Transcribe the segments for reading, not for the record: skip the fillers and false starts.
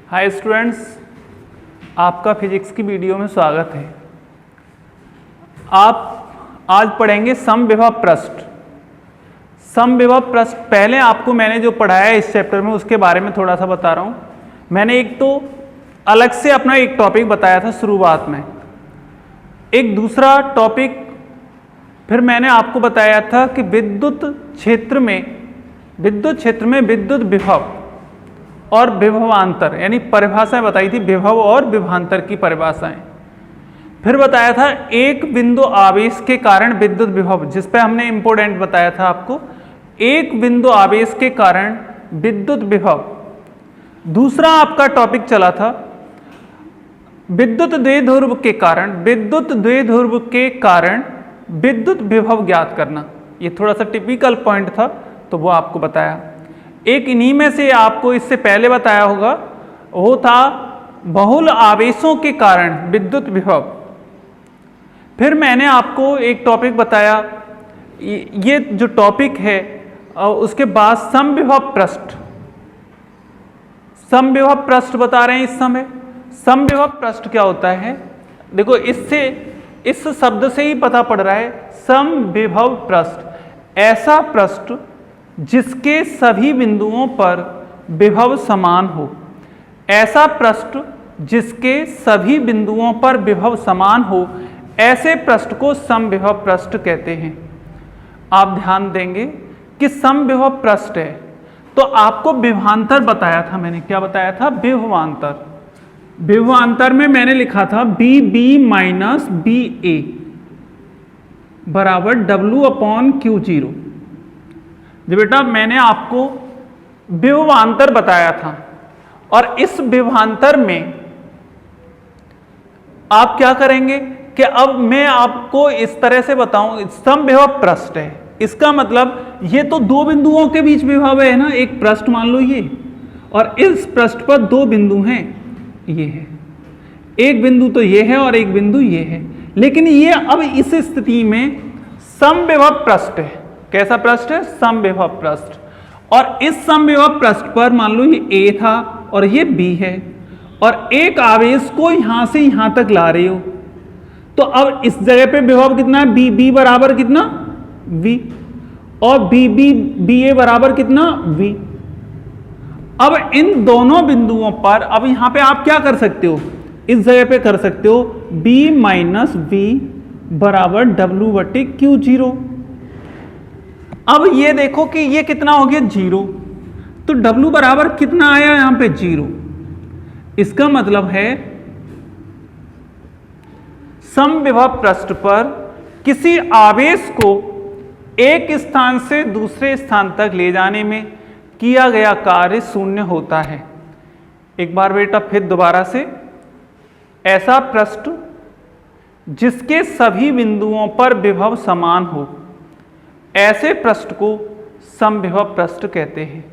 Hi students, आपका physics की video में स्वागत है। आप आज पढ़ेंगे समविभव पृष्ठ। समविभव पृष्ठ पहले आपको मैंने जो पढ़ाया है इस चैप्टर में उसके बारे में थोड़ा सा बता रहा हूँ। मैंने एक तो अलग से अपना एक टॉपिक बताया था शुरुआत में, एक दूसरा टॉपिक फिर मैंने आपको बताया था कि विद्युत क्षेत्र में विद्युत विभव और विभवांतर यानी परिभाषाएं बताई थी, विभव और विभवांतर की परिभाषाएं। फिर बताया था एक बिंदु आवेश के कारण विद्युत विभव, जिस पे हमने इंपोर्टेंट बताया था आपको, एक बिंदु आवेश के कारण विद्युत विभव। दूसरा आपका टॉपिक चला था विद्युत द्विध्रुव के कारण विद्युत विभव ज्ञात करना। ये थोड़ा सा टिपिकल पॉइंट था तो वो आपको बताया। एक इन्हीं में से आपको इससे पहले बताया होगा, वो था बहुल आवेशों के कारण विद्युत विभव। फिर मैंने आपको एक टॉपिक बताया, ये जो टॉपिक है उसके बाद समविभव पृष्ठ बता रहे हैं इस समय। समविभव पृष्ठ क्या होता है? देखो इस शब्द से ही पता पड़ रहा है, समविभव पृष्ठ ऐसा पृष्ठ जिसके सभी बिंदुओं पर विभव समान हो। ऐसा पृष्ठ जिसके सभी बिंदुओं पर विभव समान हो, ऐसे पृष्ठ को समविभव पृष्ठ कहते हैं। आप ध्यान देंगे कि समविभव पृष्ठ है तो आपको विभवांतर बताया था मैंने। क्या बताया था? विभवांतर। विभवांतर में मैंने लिखा था BB माइनस BA बराबर W/Q0। जो बेटा मैंने आपको विभवांतर बताया था, और इस विभवांतर में आप क्या करेंगे कि अब मैं आपको इस तरह से बताऊं, समविभव पृष्ठ है, इसका मतलब ये तो दो बिंदुओं के बीच विभव है ना। एक पृष्ठ मान लो ये, और इस पृष्ठ पर दो बिंदु हैं, ये है एक बिंदु तो ये है और एक बिंदु ये है। लेकिन ये अब इस स्थिति में समविभव पृष्ठ है। कैसा पृष्ठ है? समविभव पृष्ठ। और इस समविभव पृष्ठ पर मान लो ये A था और ये B है, और एक आवेश को यहां से यहां तक ला रहे हो, तो अब इस जगह पे विभव कितना है? BB बराबर कितना? V। और BA बराबर कितना? V। अब इन दोनों बिंदुओं पर अब यहां पे आप क्या कर सकते हो? इस जगह पे कर सकते हो B माइनस V बराबर W/Q0। अब ये देखो कि ये कितना हो गया? 0। तो W बराबर कितना आया यहां पे? 0। इसका मतलब है समविभव पृष्ठ पर किसी आवेश को एक स्थान से दूसरे स्थान तक ले जाने में किया गया कार्य शून्य होता है। एक बार बेटा फिर दोबारा से, ऐसा पृष्ठ जिसके सभी बिंदुओं पर विभव समान हो, ऐसे पृष्ठ को समविभव पृष्ठ कहते हैं।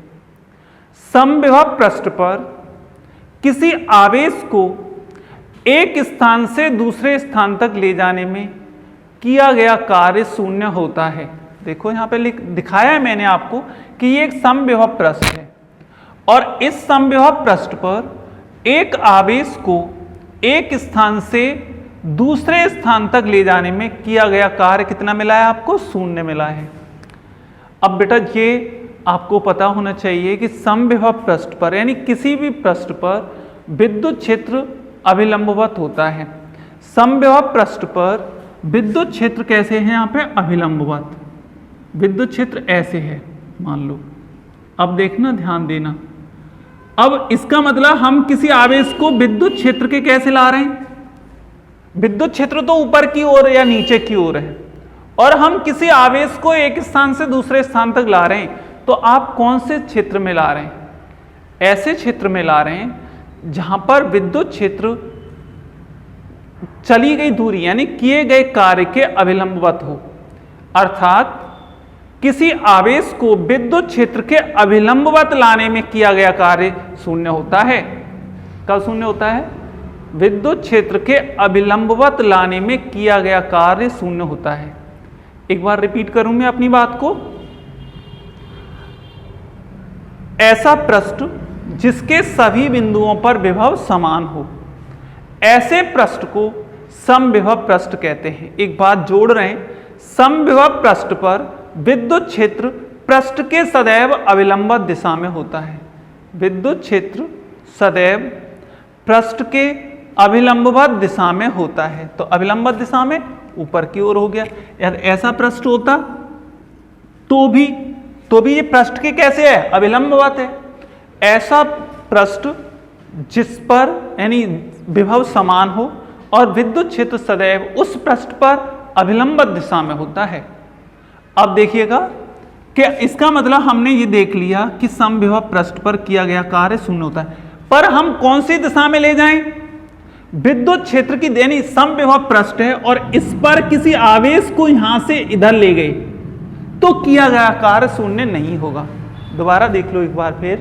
समविभव पृष्ठ पर किसी आवेश को एक स्थान से दूसरे स्थान तक ले जाने में किया गया कार्य शून्य होता है। देखो यहां पे दिखाया है मैंने आपको कि ये एक समविभव पृष्ठ है, और इस समविभव पृष्ठ पर एक आवेश को एक स्थान से दूसरे स्थान तक ले जाने में किया गया कार्य कितना मिला है आपको? शून्य मिला है। अब बेटा ये आपको पता होना चाहिए कि समविभव पृष्ठ पर यानी किसी भी पृष्ठ पर विद्युत क्षेत्र अभिलंबवत होता है। समविभव पृष्ठ पर विद्युत क्षेत्र कैसे है? यहाँ पे अभिलंबवत विद्युत क्षेत्र ऐसे है मान लो। अब देखना, ध्यान देना। अब इसका मतलब हम किसी आवेश को विद्युत क्षेत्र के कैसे ला रहे हैं? विद्युत क्षेत्र तो ऊपर की ओर या नीचे की ओर है, और हम किसी आवेश को एक स्थान से दूसरे स्थान तक ला रहे हैं, तो आप कौन से क्षेत्र में ला रहे हैं? ऐसे क्षेत्र में ला रहे हैं जहां पर विद्युत क्षेत्र चली गई दूरी यानी किए गए कार्य के अभिलंबवत हो। अर्थात किसी आवेश को विद्युत क्षेत्र के अभिलंबवत लाने में किया गया कार्य शून्य होता है। कब शून्य होता है? विद्युत क्षेत्र के अभिलंबवत लाने में किया गया कार्य शून्य होता है। एक बार रिपीट करूं मैं अपनी बात को। ऐसा पृष्ठ जिसके सभी बिंदुओं पर विभव समान हो, ऐसे पृष्ठ को समविभव पृष्ठ कहते हैं। एक बात जोड़ रहे हैं, समविभव पृष्ठ पर विद्युत क्षेत्र पृष्ठ के सदैव अविलंबित दिशा में होता है। विद्युत क्षेत्र सदैव पृष्ठ के अभिलंबित दिशा में होता है। तो अभिलंबित दिशा में ऊपर की ओर हो गया। यदि ऐसा पृष्ठ होता तो भी ये पृष्ठ के कैसे है, अभिलंबित है। ऐसा पृष्ठ जिस पर यानी विभव समान हो और विद्युत क्षेत्र सदैव उस पृष्ठ पर अभिलंबित दिशा में होता है। अब देखिएगा कि इसका मतलब हमने ये देख लिया कि समविभव पृष्ठ पर किया गया कार्य शून्य होता है, पर हम कौन सी दिशा में ले जाएं? विद्युत क्षेत्र की यानी समविभव पृष्ठ है और इस पर किसी आवेश को यहां से इधर ले गए तो किया गया कार्य शून्य नहीं होगा। दोबारा देख लो एक बार फिर।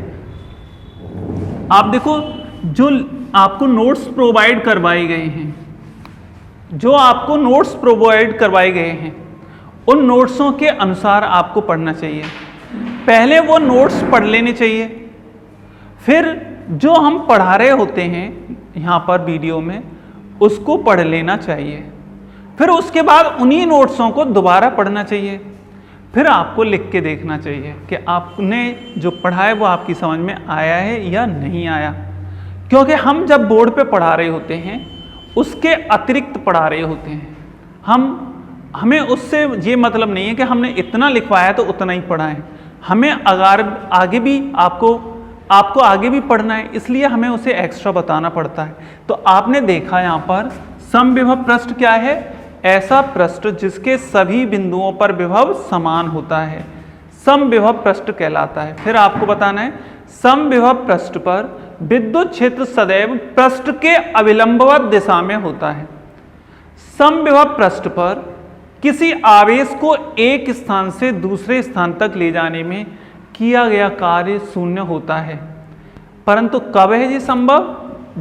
आप देखो, जो आपको नोट्स प्रोवाइड करवाए गए हैं, उन नोट्सों के अनुसार आपको पढ़ना चाहिए। पहले वो नोट्स पढ़ लेने चाहिए, फिर जो हम पढ़ा रहे होते हैं यहाँ पर वीडियो में उसको पढ़ लेना चाहिए, फिर उसके बाद उन्हीं नोट्सों को दोबारा पढ़ना चाहिए, फिर आपको लिख के देखना चाहिए कि आपने जो पढ़ा है वो आपकी समझ में आया है या नहीं आया। क्योंकि हम जब बोर्ड पे पढ़ा रहे होते हैं उसके अतिरिक्त पढ़ा रहे होते हैं, हमें उससे ये मतलब नहीं है कि हमने इतना लिखवाया तो उतना ही पढ़ा है। हमें अगर आगे भी आपको आगे भी पढ़ना है, इसलिए हमें उसे एक्स्ट्रा बताना पड़ता है। तो आपने देखा यहाँ पर समविभव पृष्ठ क्या है? ऐसा पृष्ठ जिसके सभी बिंदुओं पर विभव समान होता है, समविभव पृष्ठ कहलाता है। फिर आपको बताना है, समविभव पृष्ठ पर विद्युत क्षेत्र सदैव पृष्ठ के अविलंबित दिशा में होता है। समविभव पृष्ठ पर किसी आवेश को एक स्थान से दूसरे स्थान तक ले जाने में किया गया कार्य शून्य होता है। परंतु कब है ये संभव?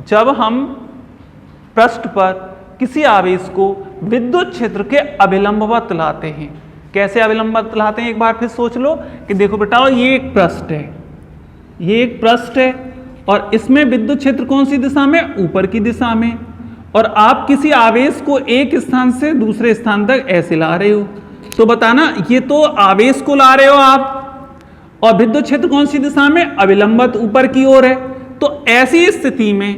जब हम पृष्ठ पर किसी आवेश को विद्युत क्षेत्र के अभिलंबित लाते हैं। कैसे अभिलंबित लाते हैं? एक बार फिर सोच लो कि देखो बेटा, ये एक पृष्ठ है, और इसमें विद्युत क्षेत्र कौन सी दिशा में? ऊपर की दिशा में। और आप किसी आवेश को एक स्थान से दूसरे स्थान तक ऐसे ला रहे हो, तो बताना, ये तो आवेश को ला रहे हो आप, और विद्युत क्षेत्र कौन सी दिशा में? अविलंबित, ऊपर की ओर है। तो ऐसी स्थिति में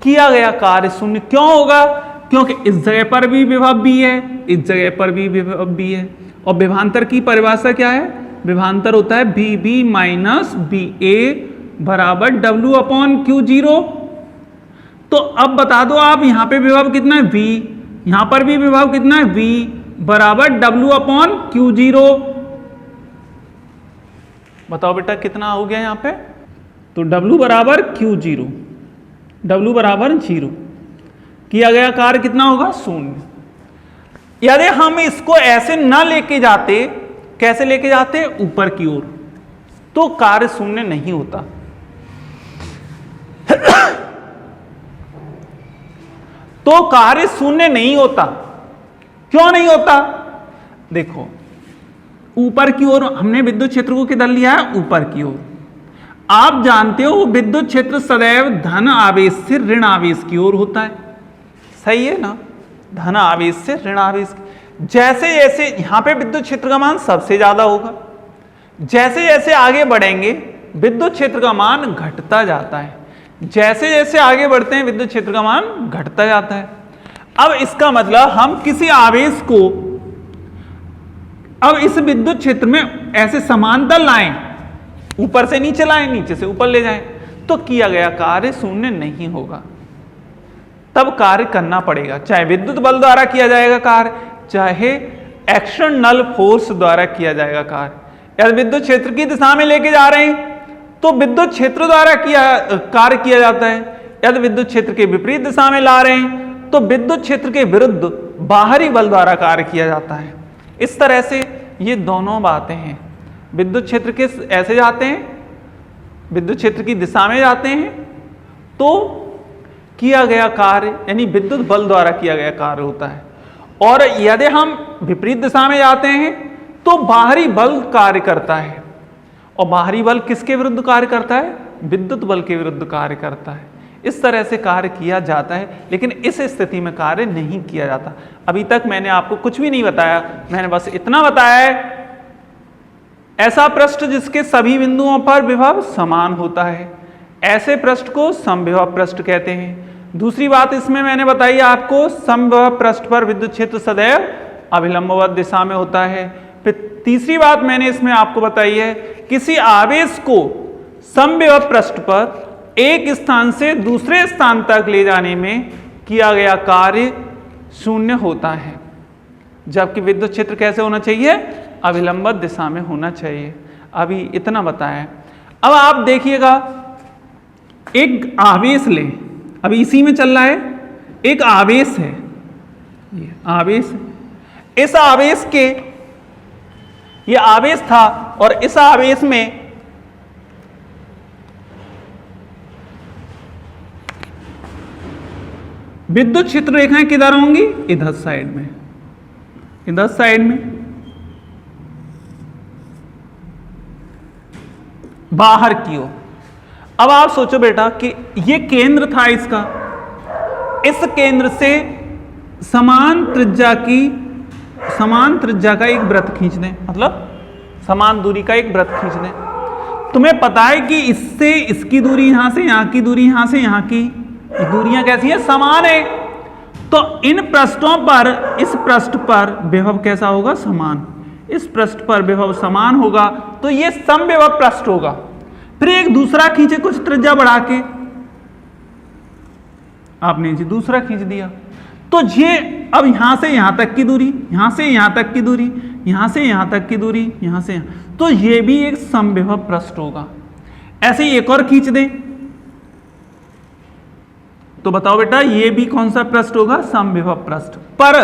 किया गया कार्य शून्य क्यों होगा? क्योंकि इस जगह पर भी विभव भी है, इस जगह पर भी विभव भी है। और विभवांतर की परिभाषा क्या है? विभवांतर होता है BB माइनस BA बराबर W/Q0। तो अब बता दो आप, यहां पे विभव कितना है? V। यहां पर भी विभव कितना है? V बराबर W/Q0। बताओ बेटा कितना हो गया यहां पे? तो W बराबर Q0, W बराबर 0। किया गया कार्य कितना होगा? शून्य। यदि हम इसको ऐसे न लेके जाते, कैसे लेके जाते? ऊपर की ओर, तो कार्य शून्य नहीं होता। तो कार्य शून्य नहीं होता। क्यों नहीं होता? देखो, ऊपर की ओर हमने विद्युत क्षेत्र को किधर लिया है? ऊपर की ओर। आप जानते हो विद्युत क्षेत्र सदैव धन आवेश से ऋण आवेश की ओर होता है, सही है ना? धन आवेश से ऋण आवेश। जैसे जैसे यहां पे विद्युत क्षेत्र का मान सबसे ज्यादा होगा, जैसे जैसे आगे बढ़ेंगे विद्युत क्षेत्र का मान घटता जाता है। जैसे जैसे आगे बढ़ते हैं विद्युत क्षेत्र का मान घटता जाता है। अब इसका मतलब हम किसी आवेश को अब इस विद्युत क्षेत्र में ऐसे समांतर लाएं, ऊपर से नीचे लाएं, नीचे से ऊपर ले जाएं, तो किया गया कार्य शून्य नहीं होगा। तब कार्य करना पड़ेगा, चाहे विद्युत बल द्वारा किया जाएगा कार्य, चाहे एक्सटर्नल फोर्स द्वारा किया जाएगा कार्य। यदि विद्युत क्षेत्र की दिशा में लेके जा रहे हैं तो विद्युत क्षेत्र द्वारा कार्य किया जाता है। यदि विद्युत क्षेत्र के विपरीत दिशा में ला रहे हैं तो विद्युत क्षेत्र के विरुद्ध बाहरी बल द्वारा कार्य किया जाता है। इस तरह से ये दोनों बातें हैं। विद्युत क्षेत्र के ऐसे जाते हैं, विद्युत क्षेत्र की दिशा में जाते हैं तो किया गया कार्य यानी विद्युत बल द्वारा किया गया कार्य होता है, और यदि हम विपरीत दिशा में जाते हैं तो बाहरी बल कार्य करता है। और बाहरी बल किसके विरुद्ध कार्य करता है? विद्युत बल के विरुद्ध कार्य करता है। इस तरह से कार्य किया जाता है, लेकिन इस स्थिति में कार्य नहीं किया जाता। अभी तक मैंने आपको कुछ भी नहीं बताया, मैंने बस इतना बताया है, ऐसा पृष्ठ जिसके सभी बिंदुओं पर विभव समान होता है, ऐसे पृष्ठ को समविभव पृष्ठ कहते हैं। दूसरी बात इसमें मैंने बताई आपको, समविभव पृष्ठ पर विद्युत क्षेत्र सदैव अभिलंबवत दिशा में होता है। फिर तीसरी बात मैंने इसमें आपको बताई है, किसी आवेश को समविभव पृष्ठ पर एक स्थान से दूसरे स्थान तक ले जाने में किया गया कार्य शून्य होता है, जबकि विद्युत क्षेत्र कैसे होना चाहिए, अभिलंबवत दिशा में होना चाहिए। अभी इतना बताया। अब आप देखिएगा, एक आवेश लें, अभी इसी में चल रहा है, एक आवेश है, ये आवेश, इस आवेश के, ये आवेश था और इस आवेश में विद्युत क्षेत्र रेखाएं किधर होंगी, इधर साइड में, इधर साइड में, बाहर की ओर। अब आप सोचो बेटा कि ये केंद्र था इसका, इस केंद्र से समान त्रिज्या का एक वृत्त खींच दें, मतलब समान दूरी का एक वृत्त खींच दें। तुम्हें पता है कि इससे इसकी दूरी, यहां से यहां की दूरी, यहां से यहां की दूरियां कैसी है, समान है। तो इन पृष्ठों पर, इस पृष्ठ पर विभव कैसा होगा, समान। इस पृष्ठ पर विभव समान होगा तो ये समविभव पृष्ठ होगा। फिर एक दूसरा खींचे कुछ त्रिज्या बढ़ा के, आपने जी दूसरा खींच दिया, तो ये अब यहां से यहां तक की दूरी, यहां से यहां तक की दूरी, यहां से यहां तक की दूरी, यहां से यहां, तो ये भी एक समविभव पृष्ठ होगा। ऐसे ही एक और खींच दें, तो बताओ बेटा ये भी कौन सा पृष्ठ होगा, समविभव पृष्ठ। पर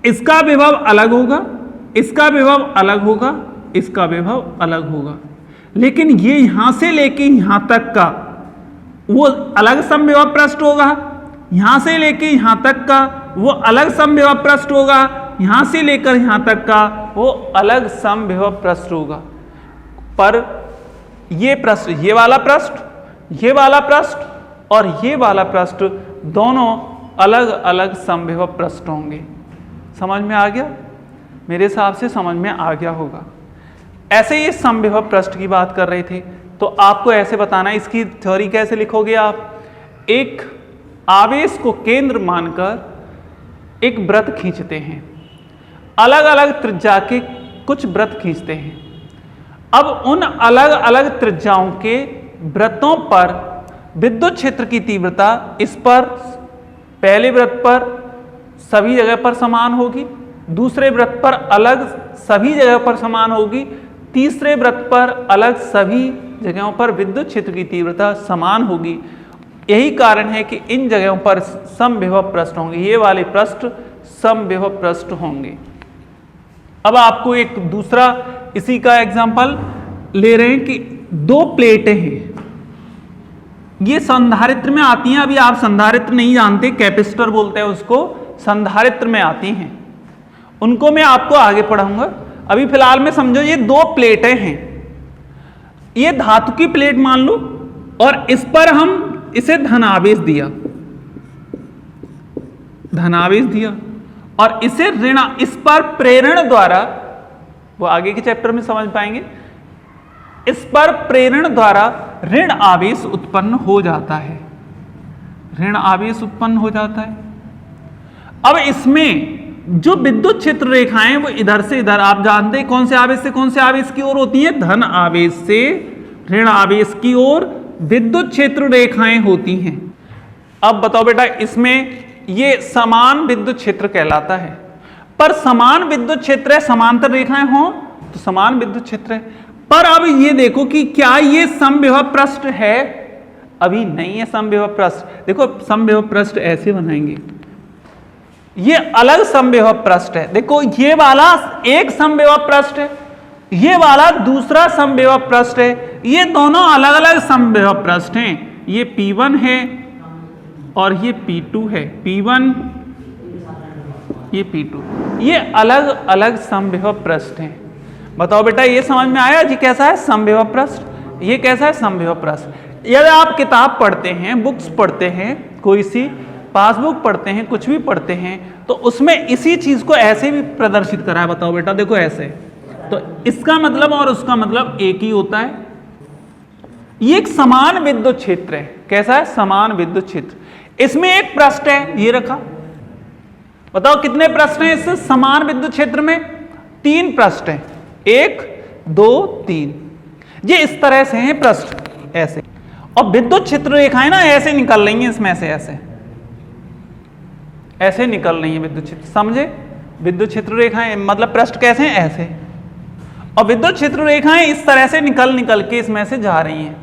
इसका विभव अलग होगा, इसका विभव अलग होगा, इसका विभव अलग होगा, लेकिन ये यहां से लेके यहां तक का वो अलग समविभव पृष्ठ होगा, यहां से लेके यहां तक का वो अलग समविभव पृष्ठ होगा, यहां से लेकर यहां तक का वो अलग समविभव पृष्ठ होगा। पर ये पृष्ठ, ये वाला पृष्ठ, ये वाला पृष्ठ और ये वाला पृष्ठ दोनों अलग अलग समविभव पृष्ठ होंगे। समझ में आ गया? मेरे हिसाब से समझ में आ गया होगा। ऐसे ही समविभव पृष्ठ की बात कर रहे थे, तो आपको ऐसे बताना, इसकी थ्योरी कैसे लिखोगे आप, एक आवेश को केंद्र मानकर एक वृत्त खींचते हैं, अलग अलग त्रिज्या के कुछ वृत्त खींचते हैं। अब उन अलग अलग त्रिज्याओं के वृत्तों पर विद्युत क्षेत्र की तीव्रता इस पर, पहले वृत्त पर सभी जगह पर समान होगी, दूसरे वृत्त पर अलग सभी जगह पर समान होगी, तीसरे वृत्त पर अलग सभी जगहों पर विद्युत क्षेत्र की तीव्रता समान होगी। यही कारण है कि इन जगहों पर समविभव पृष्ठ होंगे, ये वाले पृष्ठ समविभव पृष्ठ होंगे। अब आपको एक दूसरा इसी का एग्जांपल ले रहे हैं कि दो प्लेटें हैं, ये संधारित्र में आती हैं। अभी आप संधारित्र नहीं जानते, कैपेसिटर बोलते हैं उसको, संधारित्र में आती हैं, उनको मैं आपको आगे पढ़ाऊंगा। अभी फिलहाल में समझो ये दो प्लेटें हैं, ये धातु की प्लेट मान लो और इस पर हम इसे धनावेश दिया, धनावेश दिया और इसे ऋण, इस पर प्रेरण द्वारा, वो आगे के चैप्टर में समझ पाएंगे, इस पर प्रेरण द्वारा ऋण आवेश उत्पन्न हो जाता है, ऋण आवेश उत्पन्न हो जाता है। अब इसमें जो विद्युत क्षेत्र रेखाएं वो इधर से इधर, आप जानते हैं कौन से आवेश से कौन से आवेश की ओर होती हैं, धन आवेश से ऋण आवेश की ओर विद्युत क्षेत्र रेखाएं होती हैं। अब बताओ बेटा, इसमें ये समान विद्युत क्षेत्र कहलाता है, पर समान विद्युत क्षेत्र है, समांतर रेखाएं हों तो समान विद्युत क्षेत्र है। पर अब ये देखो कि क्या ये समविभव पृष्ठ है, अभी नहीं है समविभव पृष्ठ। देखो समविभव पृष्ठ ऐसे बनाएंगे, ये अलग समविभव पृष्ठ है, देखो ये वाला एक समविभव पृष्ठ है, ये वाला दूसरा समविभव पृष्ठ है, ये दोनों अलग अलग समविभव पृष्ठ हैं। ये P1 है और ये P2 है, P1 ये P2, ये अलग अलग समविभव पृष्ठ हैं। बताओ बेटा ये समझ में आया जी कैसा है समविभव पृष्ठ। ये कैसा है? समविभव प्रश्न। यदि आप किताब पढ़ते हैं, बुक्स पढ़ते हैं, कोई सी पासबुक पढ़ते हैं, कुछ भी पढ़ते हैं, तो उसमें इसी चीज को ऐसे भी प्रदर्शित करा है। बताओ बेटा, देखो ऐसे, तो इसका मतलब और उसका मतलब एक ही होता है। ये एक समान विद्युत क्षेत्र है। कैसा है? समान विद्युत क्षेत्र। इसमें एक पृष्ठ है, ये रखा। बताओ कितने पृष्ठ हैं इस समान विद्युत क्षेत्र में? 3 पृष्ठ हैं, 1 2 3। ये इस तरह से हैं पृष्ठ, ऐसे। और विद्युत क्षेत्र रेखाएं ना ऐसे निकल रही हैं इसमें से, ऐसे निकल रही हैं विद्युत क्षेत्र। समझे? विद्युत क्षेत्र रेखाएं मतलब पृष्ठ कैसे हैं? ऐसे। और विद्युत क्षेत्र रेखाएं इस तरह से निकल के इसमें से जा रही हैं।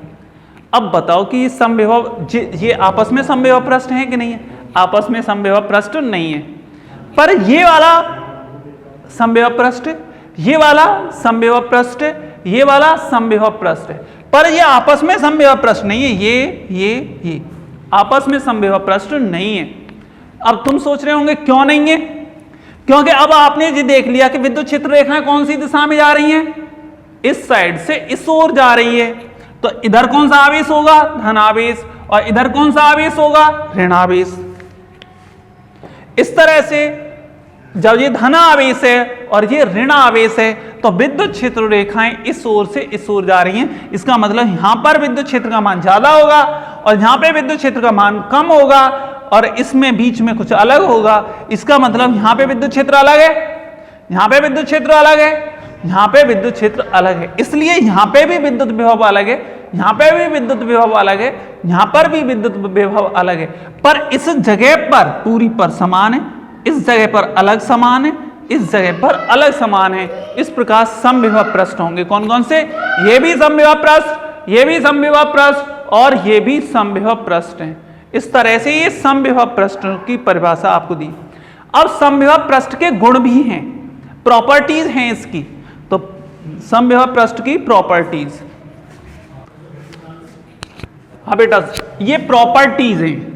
अब बताओ कि समविभव, ये आपस में समविभव पृष्ठ है कि नहीं है? आपस में समविभव पृष्ठ नहीं है। पर ये वाला समविभव पृष्ठ, ये वाला समविभव पृष्ठ, ये वाला समविभव पृष्ठ है, पर ये आपस में समविभव पृष्ठ नहीं है। ये आपस में समविभव पृष्ठ नहीं है। अब तुम सोच रहे होंगे क्यों नहीं है? क्योंकि अब आपने ये देख लिया कि विद्युत क्षेत्र रेखाएं कौन सी दिशा में जा रही हैं? इस साइड से इस ओर जा रही है। तो इधर कौन सा आवेश होगा? धनावेश। और इधर कौन सा आवेश होगा? ऋणावेश। इस तरह से जब ये धन आवेश है और ये ऋण आवेश है, तो विद्युत क्षेत्र रेखाएं इस ओर से इस ओर जा रही हैं। इसका मतलब यहां पर विद्युत क्षेत्र का मान ज्यादा होगा और यहां पे विद्युत क्षेत्र का मान कम होगा, और इसमें बीच में कुछ अलग होगा। इसका मतलब यहां पे विद्युत क्षेत्र अलग है, यहां पे विद्युत क्षेत्र अलग है, यहां पे विद्युत क्षेत्र अलग है। इसलिए यहां पे भी विद्युत विभव अलग है, यहां पे भी विद्युत विभव अलग है, यहां पर भी विद्युत विभव अलग है। पर इस जगह पर पूरी पर समान है, इस जगह पर अलग समान है, इस जगह पर अलग समान है। इस प्रकार समविभव पृष्ठ होंगे। कौन कौन से? ये भी समविभव पृष्ठ, ये भी समविभव पृष्ठ, और ये भी समविभव पृष्ठ हैं। इस तरह से ये समविभव पृष्ठ की परिभाषा आपको दी। अब समविभव पृष्ठ के गुण भी हैं, प्रॉपर्टीज हैं इसकी। तो समविभव पृष्ठ की प्रॉपर्टीज, हाँ बेटा, ये प्रॉपर्टीज हैं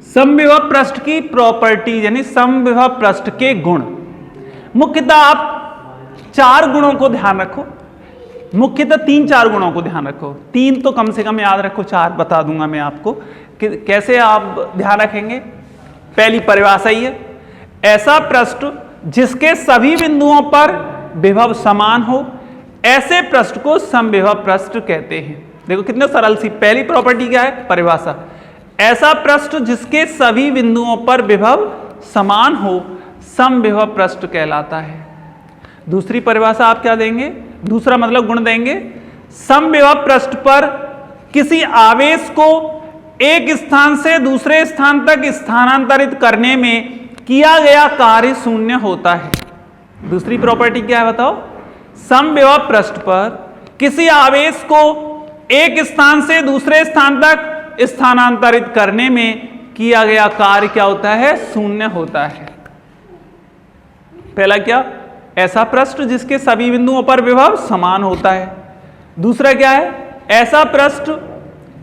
समविभव पृष्ठ की प्रॉपर्टीज, यानी समविभव पृष्ठ के गुण। मुख्यतः आप 4 गुणों को ध्यान रखो, मुख्यतः 3-4 गुणों को ध्यान रखो। 3 तो कम से कम याद रखो, 4 बता दूंगा मैं आपको कि कैसे आप ध्यान रखेंगे। पहली परिभाषा ही है, ऐसा पृष्ठ जिसके सभी बिंदुओं पर विभव समान हो, ऐसे पृष्ठ को समविभव पृष्ठ कहते हैं। देखो कितने सरल सी पहली प्रॉपर्टी क्या है? परिभाषा। ऐसा पृष्ठ जिसके सभी बिंदुओं पर विभव समान हो, समविभव पृष्ठ कहलाता है। दूसरी परिभाषा आप क्या देंगे? दूसरा मतलब गुण देंगे, समविभव पृष्ठ पर किसी आवेश को एक स्थान से दूसरे स्थान तक स्थानांतरित करने में किया गया कार्य शून्य होता है। दूसरी प्रॉपर्टी क्या है बताओ? समविभव पृष्ठ पर किसी आवेश को एक स्थान से दूसरे स्थान तक स्थानांतरित करने में किया गया कार्य क्या होता है? शून्य होता है। पहला क्या? ऐसा पृष्ठ जिसके सभी बिंदुओं पर विभव समान होता है। दूसरा क्या है? ऐसा पृष्ठ,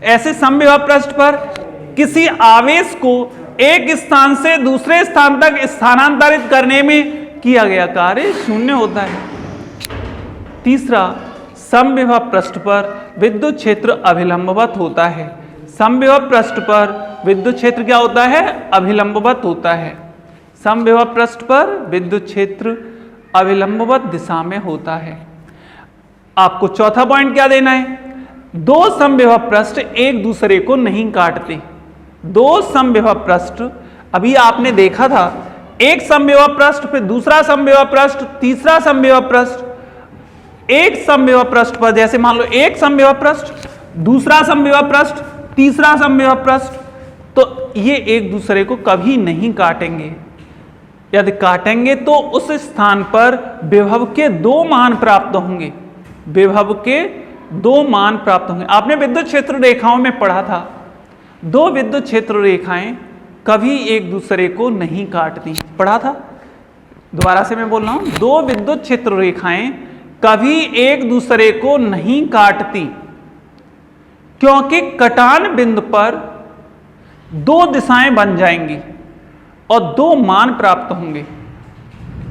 ऐसे समविभव पृष्ठ पर किसी आवेश को एक स्थान से दूसरे स्थान तक स्थानांतरित करने में किया गया कार्य शून्य होता है। तीसरा, समविभव पृष्ठ पर विद्युत क्षेत्र अभिलंबवत होता है। समविभव पृष्ठ पर विद्युत क्षेत्र क्या होता है? अभिलंबवत होता है। समविभव पृष्ठ पर विद्युत क्षेत्र अभिलंबवत दिशा में होता है। आपको चौथा पॉइंट क्या देना है? 2 समविभव पृष्ठ एक दूसरे को नहीं काटते। 2 समविभव पृष्ठ, अभी आपने देखा था, एक समविभव पृष्ठ, फिर दूसरा समविभव पृष्ठ, तीसरा समविभव पृष्ठ। एक समविभव पृष्ठ पर जैसे मान लो एक समविभव पृष्ठ, दूसरा समविभव पृष्ठ, तीसरा समविभव पृष्ठ, तो ये एक दूसरे को कभी नहीं काटेंगे। यदि काटेंगे तो उस स्थान पर विभव के 2 मान प्राप्त होंगे। विभव के 2 मान प्राप्त होंगे। आपने विद्युत क्षेत्र रेखाओं में पढ़ा था, 2 विद्युत क्षेत्र रेखाएं कभी एक दूसरे को नहीं काटती। पढ़ा था? दोबारा से मैं बोल रहा हूं, 2 विद्युत क्षेत्र रेखाएं कभी एक दूसरे को नहीं काटती, क्योंकि कटान बिंदु पर 2 दिशाएं बन जाएंगी और 2 मान प्राप्त होंगे।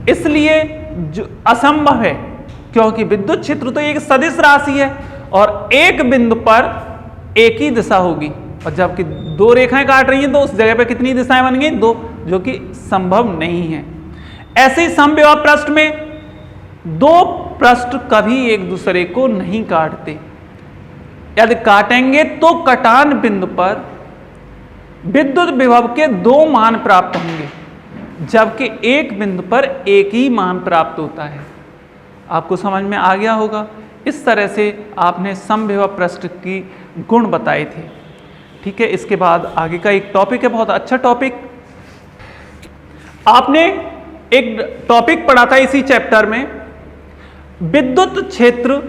इसलिए जो असंभव है क्योंकि विद्युत क्षेत्र तो एक सदिश राशि है और एक बिंदु पर एक ही दिशा होगी, और जबकि दो रेखाएं काट रही हैं तो उस जगह पर कितनी दिशाएं बन गई? दो, जो कि संभव नहीं है। ऐसे ही समविभव पृष्ठ में दो पृष्ठ कभी एक दूसरे को नहीं काटते। यदि काटेंगे तो कटान बिंदु पर विद्युत विभव के दो मान प्राप्त होंगे, जबकि एक बिंदु पर एक ही मान प्राप्त होता है। आपको समझ में आ गया होगा। इस तरह से आपने समविभव पृष्ठ की गुण बताए थे। ठीक है, इसके बाद आगे का एक टॉपिक है, बहुत अच्छा टॉपिक। आपने एक टॉपिक पढ़ा था इसी चैप्टर में, विद्युत क्षेत्र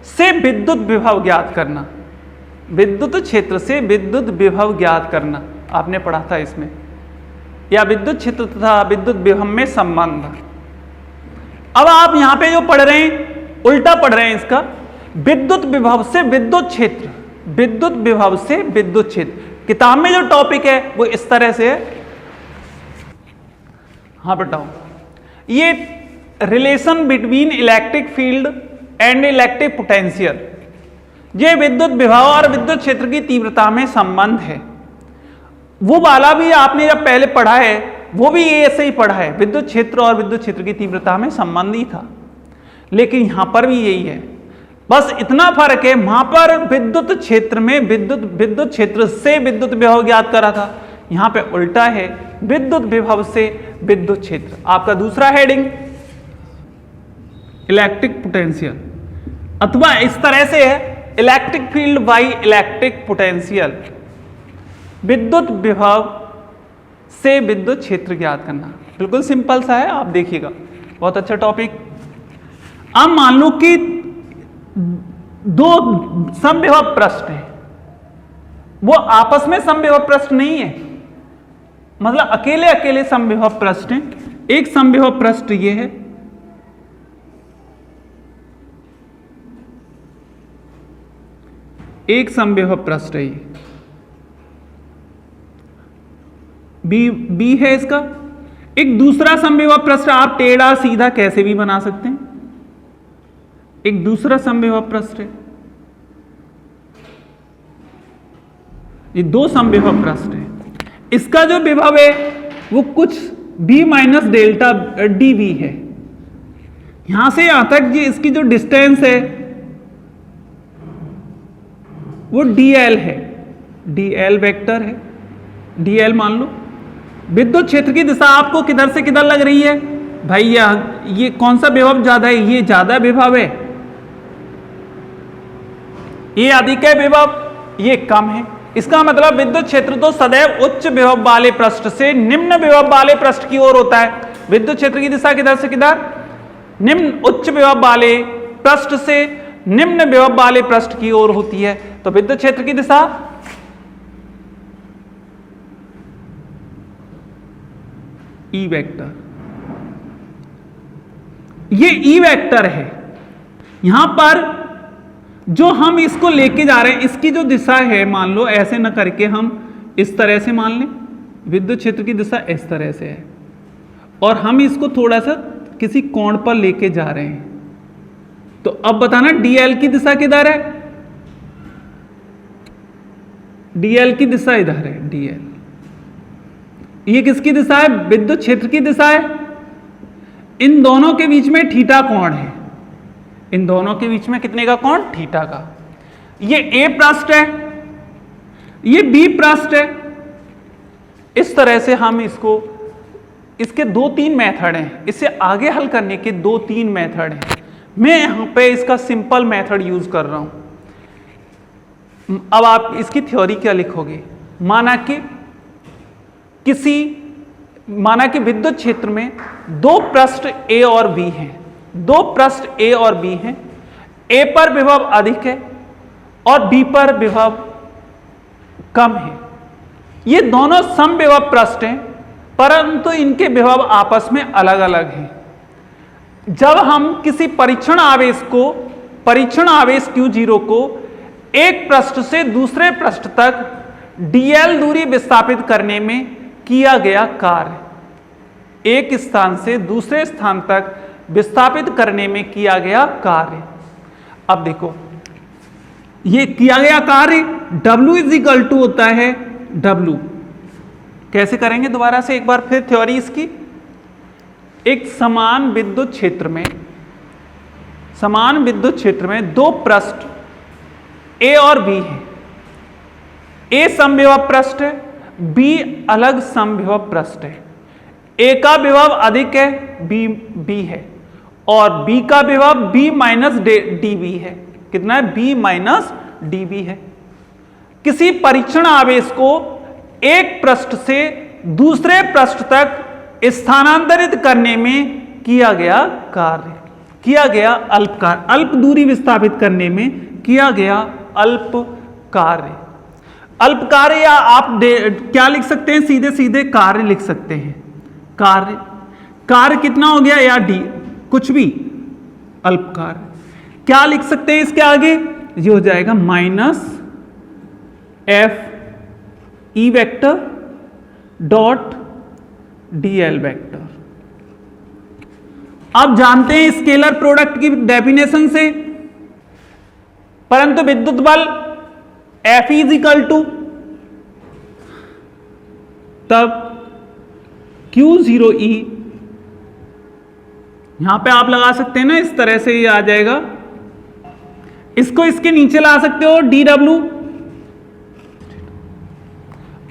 से विद्युत विभव ज्ञात करना। विद्युत क्षेत्र से विद्युत विभव ज्ञात करना आपने पढ़ा था इसमें, या विद्युत क्षेत्र तथा विद्युत विभव में संबंध। अब आप यहां पे जो पढ़ रहे हैं उल्टा पढ़ रहे हैं इसका, विद्युत विभव से विद्युत क्षेत्र, विद्युत विभव से विद्युत क्षेत्र। किताब में जो टॉपिक है वो इस तरह से है। हाँ बताओ, ये relation between electric field and electric potential, ये विद्युत विभव और विद्युत क्षेत्र की तीव्रता में संबंध है। वो वाला भी आपने जब पहले पढ़ा है वो भी ये ऐसे ही पढ़ा है, विद्युत क्षेत्र और विद्युत क्षेत्र की तीव्रता में संबंध ही था, लेकिन यहां पर भी यही है। बस इतना फर्क है, वहां पर विद्युत क्षेत्र में विद्युत क्षेत्र से विद्युत विभव ज्ञात करा था, यहां पे उल्टा है, विद्युत विभव से विद्युत क्षेत्र। आपका दूसरा हेडिंग इलेक्ट्रिक पोटेंशियल, अथवा इस तरह से है electric field by electric potential, विद्युत विभव से विद्युत क्षेत्र ज्ञात करना। बिल्कुल सिंपल सा है, आप देखिएगा, बहुत अच्छा टॉपिक। अब मान लो कि दो समविभव पृष्ठ हैं, वो आपस में समविभव पृष्ठ नहीं है, मतलब अकेले अकेले समविभव पृष्ठ हैं। एक समविभव पृष्ठ ये है, एक समविभव पृष्ठ है ये, बी है इसका। एक दूसरा समविभव पृष्ठ आप टेढ़ा सीधा कैसे भी बना सकते हैं, एक दूसरा समविभव पृष्ठ है। ये दो समविभव पृष्ठ है, इसका जो विभव है वो कुछ b minus delta D V है। यहां से यहां तक ये इसकी जो डिस्टेंस है वो dl है, dl वेक्टर है, dl मान लो। विद्युत क्षेत्र की दिशा आपको किधर से किधर लग रही है भाई, ये कौन सा विभव ज्यादा है, ये ज्यादा विभव है, ये अधिक है विभव, ये कम है। इसका मतलब विद्युत क्षेत्र तो सदैव उच्च विभव वाले पृष्ठ से निम्न विभव वाले पृष्ठ की ओर होता है। विद्युत क्षेत्र की दिशा किधर से किधर, निम्न उच्च विभव वाले पृष्ठ से निम्न विभव वाले पृष्ठ की ओर होती है। तो विद्युत क्षेत्र की दिशा ई वेक्टर, ये ई वेक्टर है। यहां पर जो हम इसको लेके जा रहे हैं, इसकी जो दिशा है, मान लो ऐसे न करके हम इस तरह से मान लें, विद्युत क्षेत्र की दिशा इस तरह से है, और हम इसको थोड़ा सा किसी कोण पर लेके जा रहे हैं। तो अब बताना dl की दिशा किधर है, dl की दिशा इधर है, dl। ये किसकी दिशा है, विद्युत क्षेत्र की दिशा है। इन दोनों के बीच में थीटा कोण है, इन दोनों के बीच में कितने का कोण, थीटा का। ये ए पृष्ठ है, ये बी पृष्ठ है। इस तरह से हम इसको, इसके दो तीन मेथड हैं, इसे आगे हल करने के दो तीन मेथड हैं। मैं यहां पे इसका सिंपल मेथड यूज कर रहा हूं। अब आप इसकी थ्योरी क्या लिखोगे, माना कि विद्युत क्षेत्र में दो पृष्ठ ए और बी हैं, दो पृष्ठ ए और बी हैं। ए पर विभव अधिक है और बी पर विभव कम है। ये दोनों समविभव पृष्ठ हैं, परंतु इनके विभव आपस में अलग अलग हैं। जब हम किसी परीक्षण आवेश Q0 को एक पृष्ठ से दूसरे पृष्ठ तक dl दूरी विस्थापित करने में किया गया कार्य, एक स्थान से दूसरे स्थान तक विस्थापित करने में किया गया कार्य। अब देखो ये किया गया कार्य W इज इक्वल टू होता है W। कैसे करेंगे दोबारा से एक बार फिर थ्योरी इसकी। एक समान विद्युत क्षेत्र में दो पृष्ठ A और B है। A समविभव पृष्ठ है, B अलग समविभव पृष्ठ है। A का विभव अधिक है, B है, और B का विभव B माइनस dB है। कितना है? B माइनस dB है। किसी परीक्षण आवेश को एक पृष्ठ से दूसरे पृष्ठ तक स्थानांतरित करने में किया गया कार्य, किया गया अल्प कार्य, अल्प दूरी विस्थापित करने में किया गया अल्प कार्य। अल्प कार्य या आप क्या लिख सकते हैं? सीधे सीधे कार्य लिख सकते हैं। कार्य कितना हो गया? या डी कुछ भी, अल्प कार्य। क्या लिख सकते हैं इसके आगे? ये हो जाएगा minus F E vector dot DL vector. आप जानते हैं स्केलर प्रोडक्ट की डेफिनेशन से, परंतु विद्युत बल F इज इक्वल टू तब Q0E, यहां पे आप लगा सकते हैं ना, इस तरह से ये आ जाएगा। इसको इसके नीचे ला सकते हो dW,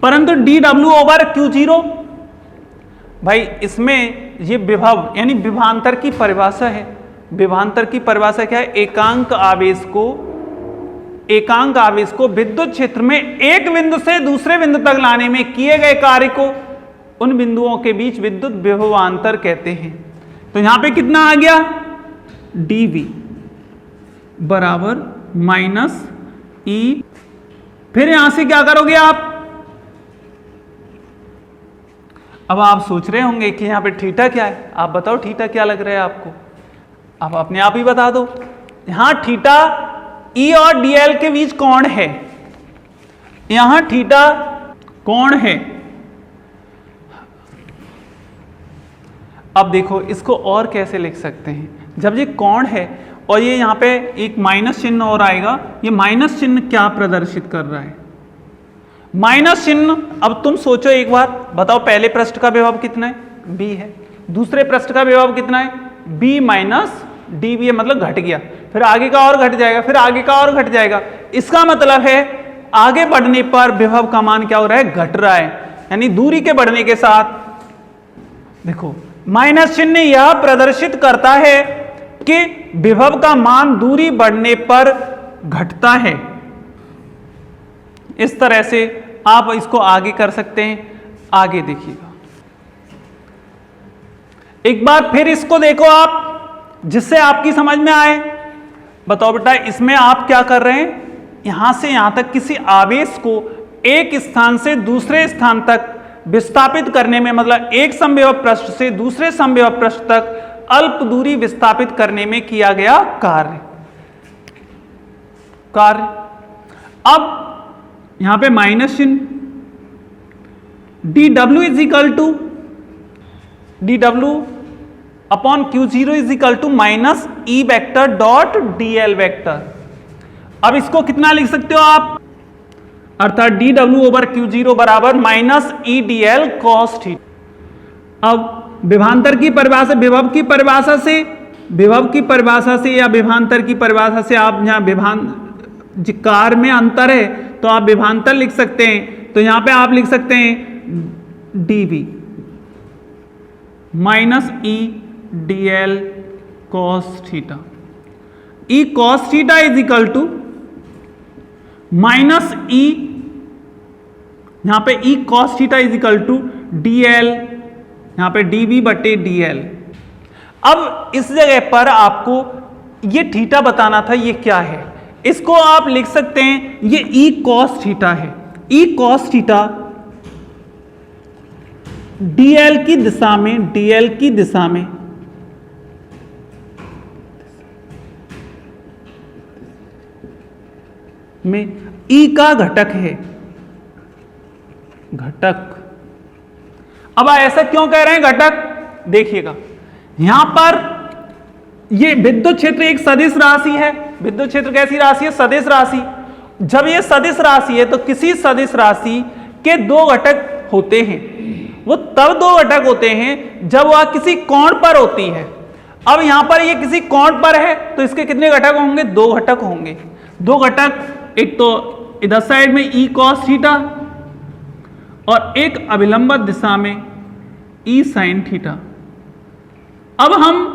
परंतु dW ओवर Q0। भाई इसमें ये विभव यानी विभवांतर की परिभाषा है। विभवांतर की परिभाषा क्या है? एकांक आवेश को विद्युत क्षेत्र में एक बिंदु से दूसरे बिंदु तक लाने में किए गए कार्य को उन बिंदुओं के बीच विद्युत विभवांतर कहते हैं। तो यहां पे कितना आ गया? dV बराबर माइनस E। फिर यहां से क्या करोगे आप? अब आप सोच रहे होंगे कि यहां पे थीटा क्या है। आप बताओ थीटा क्या लग रहा है आपको? आप अपने आप ही बता दो। यहां थीटा E और dl के बीच कोण है, यहां थीटा कोण है। अब देखो इसको और कैसे लिख सकते हैं? जब ये कोण है और ये यहां पे एक माइनस चिन्ह और आएगा, ये माइनस चिन्ह क्या प्रदर्शित कर रहा है? माइनस चिन्ह। अब तुम सोचो एक बार, बताओ पहले पृष्ठ का विभव कितना है? B है। दूसरे पृष्ठ का विभव कितना है? B माइनस dB है, मतलब घट गया। फिर आगे का और घट जाएगा, फिर आगे का और घट जाएगा। इसका मतलब है आगे बढ़ने पर विभव का मान क्या हो रहा है? घट रहा है। यानी दूरी के बढ़ने के साथ देखो माइनस चिन्ह यह प्रदर्शित करता है कि विभव का मान दूरी बढ़ने पर घटता है। इस तरह से आप इसको आगे कर सकते हैं। आगे देखिएगा एक बार फिर इसको देखो आप, जिससे आपकी समझ में आए। बताओ बेटा, इसमें आप क्या कर रहे हैं? यहां से यहां तक किसी आवेश को एक स्थान से दूसरे स्थान तक विस्थापित करने में, मतलब एक समविभव पृष्ठ से दूसरे समविभव पृष्ठ तक अल्प दूरी विस्थापित करने में किया गया कार्य। अब यहां पे माइनस चिन्ह, dW is equal to dW upon Q0 is equal to minus E vector dot dl vector. अब इसको कितना लिख सकते हो आप? अर्थात dW ओवर Q0 बराबर minus E dl cos theta. अब विभवांतर की परिभाषा, विभव की परिभाषा से या विभवांतर की परिभाषा से आप यहाँ कार में अंतर है तो आप विभवांतर लिख सकते हैं। तो यहां पे आप लिख सकते हैं dV minus E dl cos theta. E cos theta is equal to minus E, यहां पे E cos theta is equal to dl, यहां पे dV बटे dl। अब इस जगह पर आपको ये थीटा बताना था, ये क्या है? इसको आप लिख सकते हैं, ये E cos थीटा है। E cos थीटा dl की दिशा में E का घटक है, घटक। अब ऐसा क्यों कह रहे हैं घटक? देखिएगा यहां पर ये विद्युत क्षेत्र एक सदिश राशि है। विद्युत क्षेत्र कैसी राशि है? सदिश राशि। जब ये सदिश राशि है तो किसी सदिश राशि के दो घटक होते हैं। वो तब दो घटक होते हैं जब वह किसी कोण पर होती है। अब यहां पर ये किसी कोण पर है तो इसके कितने घटक होंगे? दो घटक होंगे। दो घटक, एक तो इधर साइड में ई कॉस थीटा और एक अभिलंबित दिशा में ई साइन थीटा। अब हम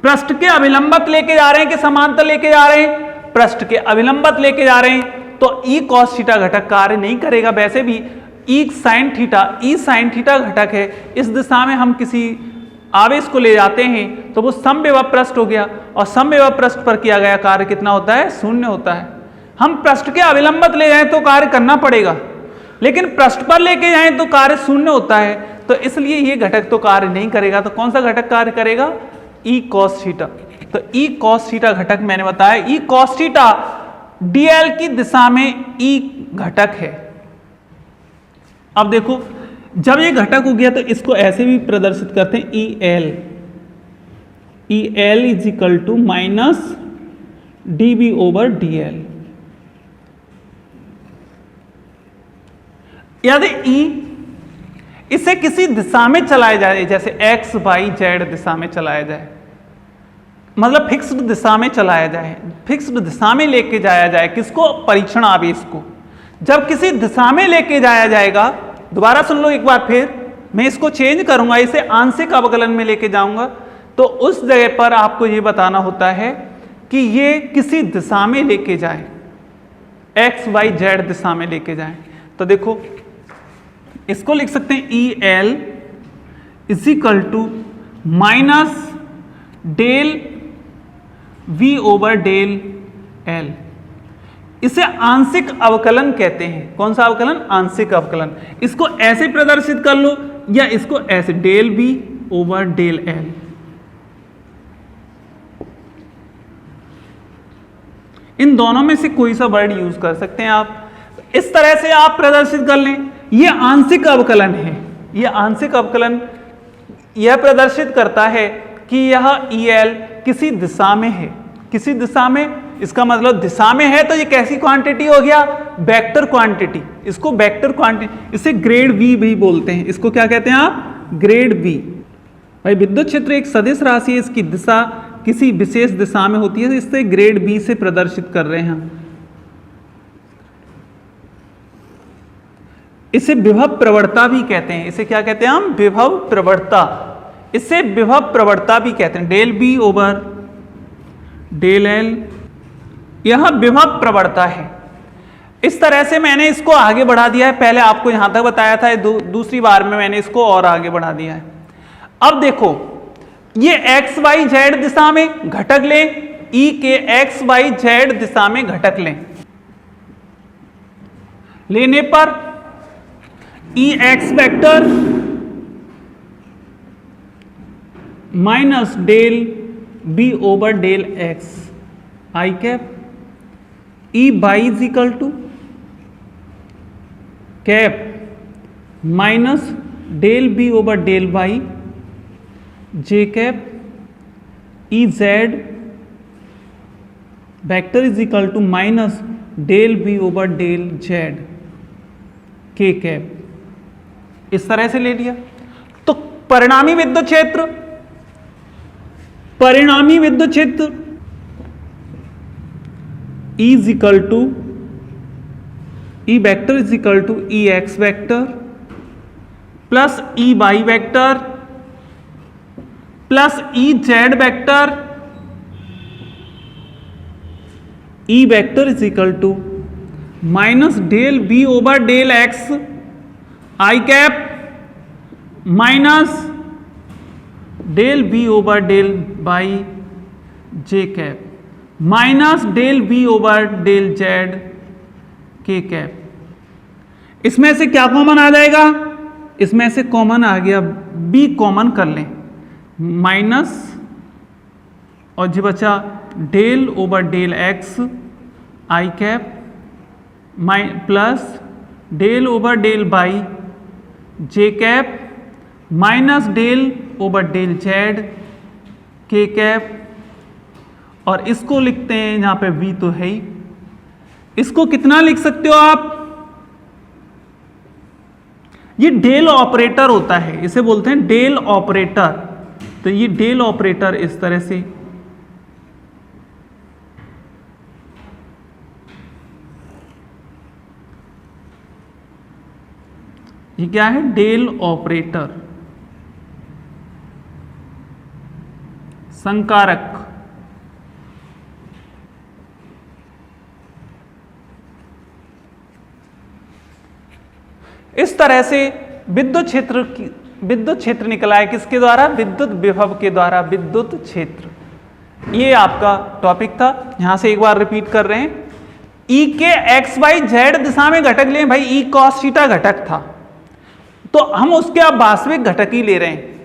पृष्ठ के अभिलंबित लेके जा रहे हैं कि समांतर लेके जा रहे हैं? पृष्ठ के अभिलंबित लेके जा रहे हैं तो ई कॉस थीटा घटक कार्य नहीं करेगा। वैसे भी ई साइन थीटा घटक है। इस दिशा में हम किसी आवेश को ले जाते हैं तो वो समविभव पृष्ठ हो गया और समविभव पृष्ठ पर किया गया कार्य कितना होता है? शून्य होता है। हम पृष्ठ के अभिलंबित ले जाएं तो कार्य करना पड़ेगा, लेकिन पृष्ठ पर लेके जाएं तो कार्य शून्य होता है। तो इसलिए ये घटक तो कार्य नहीं करेगा। तो कौन सा घटक कार्य करेगा? E cos theta. तो ई कॉस थीटा घटक मैंने बताया, ई कॉस थीटा डीएल की दिशा में ई घटक है। अब देखो, जब ये घटक हो गया तो इसको ऐसे भी प्रदर्शित करते हैं, E L is equal to minus D B over D L. यदि ई इसे किसी दिशा में चलाया जाए, जैसे एक्स वाई जेड दिशा में चलाया जाए, मतलब फिक्स्ड दिशा में चलाया जाए, फिक्स्ड दिशा में लेके जाया जाए, किसको? परीक्षण आवेश को। जब किसी दिशा में लेके जाया जाएगा, दोबारा सुन लो एक बार फिर, मैं इसको चेंज करूंगा, इसे आंशिक अवकलन में लेके जाऊंगा, तो उस जगह पर आपको यह बताना होता है कि ये किसी दिशा में लेके जाए, एक्स वाई जेड दिशा में लेके जाए। तो देखो, इसको लिख सकते हैं E L is equal to minus del V over del L. इसे आंशिक अवकलन कहते हैं। कौन सा अवकलन? आंशिक अवकलन। इसको ऐसे प्रदर्शित कर लो या इसको ऐसे, del B over del l. इन दोनों में से कोई सा वर्ड यूज कर सकते हैं आप। इस तरह से आप प्रदर्शित कर लें। यह आंशिक अवकलन है। यह आंशिक अवकलन यह प्रदर्शित करता है कि यह ई एल किसी दिशा में है। किसी दिशा में, इसका मतलब दिशा में है तो ये कैसी क्वांटिटी हो गया? Vector quantity. इसको वेक्टर क्वांटिटी, इसे ग्रेड वी भी बोलते हैं। इसको क्या कहते हैं आप? Grad V. भाई विद्युत क्षेत्र एक सदिश राशि है, इसकी दिशा किसी विशेष दिशा में होती है, इससे ग्रेड बी से प्रदर्शित कर रहे हैं। इसे विभव प्रवणता भी कहते हैं। इसे क्या कहते हैं हम? विभव प्रवणता। इसे विभव प्रवणता भी कहते हैं। Del B over del L, यह विभव प्रवणता है। इस तरह से मैंने इसको आगे बढ़ा दिया है। पहले आपको यहां तक बताया था, दूसरी बार में मैंने इसको और आगे बढ़ा दिया है। अब देखो, ये एक्स वाई जेड दिशा में घटक लें, ई के एक्स वाई जेड दिशा में घटक लें। लेने पर e x vector minus del B over del x I cap, e y is equal to cap minus del B over del Y J cap, e Z vector is equal to minus del B over del Z के cap. इस तरह से ले लिया। तो परिणामी विद्युत क्षेत्र, परिणामी विद्युत क्षेत्र E is equal to E vector is equal to E x vector plus E Y vector plus E Z vector, E vector is equal to minus del B over del x I cap minus del B over del Y J cap minus del B over del Z के cap. इसमें से क्या common आ जाएगा? इसमें से common आ गया, B common कर लें, माइनस और जी बचा डेल ओवर डेल एक्स आई cap plus del over del Y जे cap minus del over del Z के कैप और इसको लिखते हैं, यहां पे v तो है ही, इसको कितना लिख सकते हो आप, ये डेल ऑपरेटर होता है, इसे बोलते हैं डेल ऑपरेटर। तो ये डेल ऑपरेटर इस तरह से, ये क्या है, डेल ऑपरेटर, संकारक। इस तरह से विद्युत क्षेत्र निकला है, किसके द्वारा, विद्युत विभव के द्वारा, विद्युत क्षेत्र। ये आपका टॉपिक था, यहां से एक बार रिपीट कर रहे हैं। E के एक्स वाई जेड दिशा में घटक लें, भाई E cos थीटा घटक था, तो हम उसके अब वास्तविक घटक ही ले रहे हैं।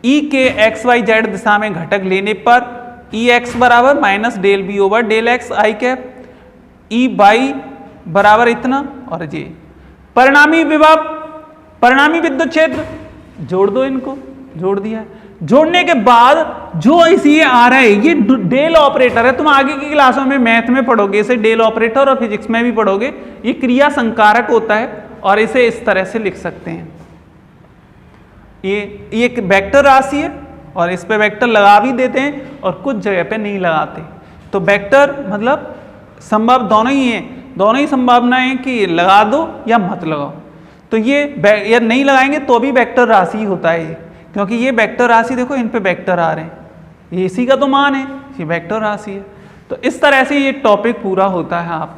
E के एक्स वाई जेड दिशा में घटक लेने पर ई एक्स बराबर minus del B over del x आई कैप, ई वाई बराबर इतना, और ये परिणामी विभव, परिणामी विद्युत क्षेत्र, जोड़ दो, इनको जोड़ दिया है। जोड़ने के बाद जो इसी आ रहा है, ये डेल ऑपरेटर है, तुम आगे की क्लासों में मैथ में पढ़ोगे इसे, डेल ऑपरेटर, और फिजिक्स में भी पढ़ोगे। ये क्रिया संकारक होता है और इसे इस तरह से लिख सकते हैं। ये एक वेक्टर राशि है और इस पे वेक्टर लगा भी देते हैं और कुछ जगह पे नहीं लगाते। तो वेक्टर मतलब संभव दोनों ही हैं, दोनों ही संभावनाएं हैं कि लगा दो या मत लगाओ। तो ये या नहीं लगाएंगे तो भी वेक्टर राशि ही होता है ये, क्योंकि ये वेक्टर राशि देखो, इन पे वेक्टर आ रहे हैं, ये इसी का तो मान है, ये वेक्टर राशि है। तो इस तरह से ये टॉपिक पूरा होता है आप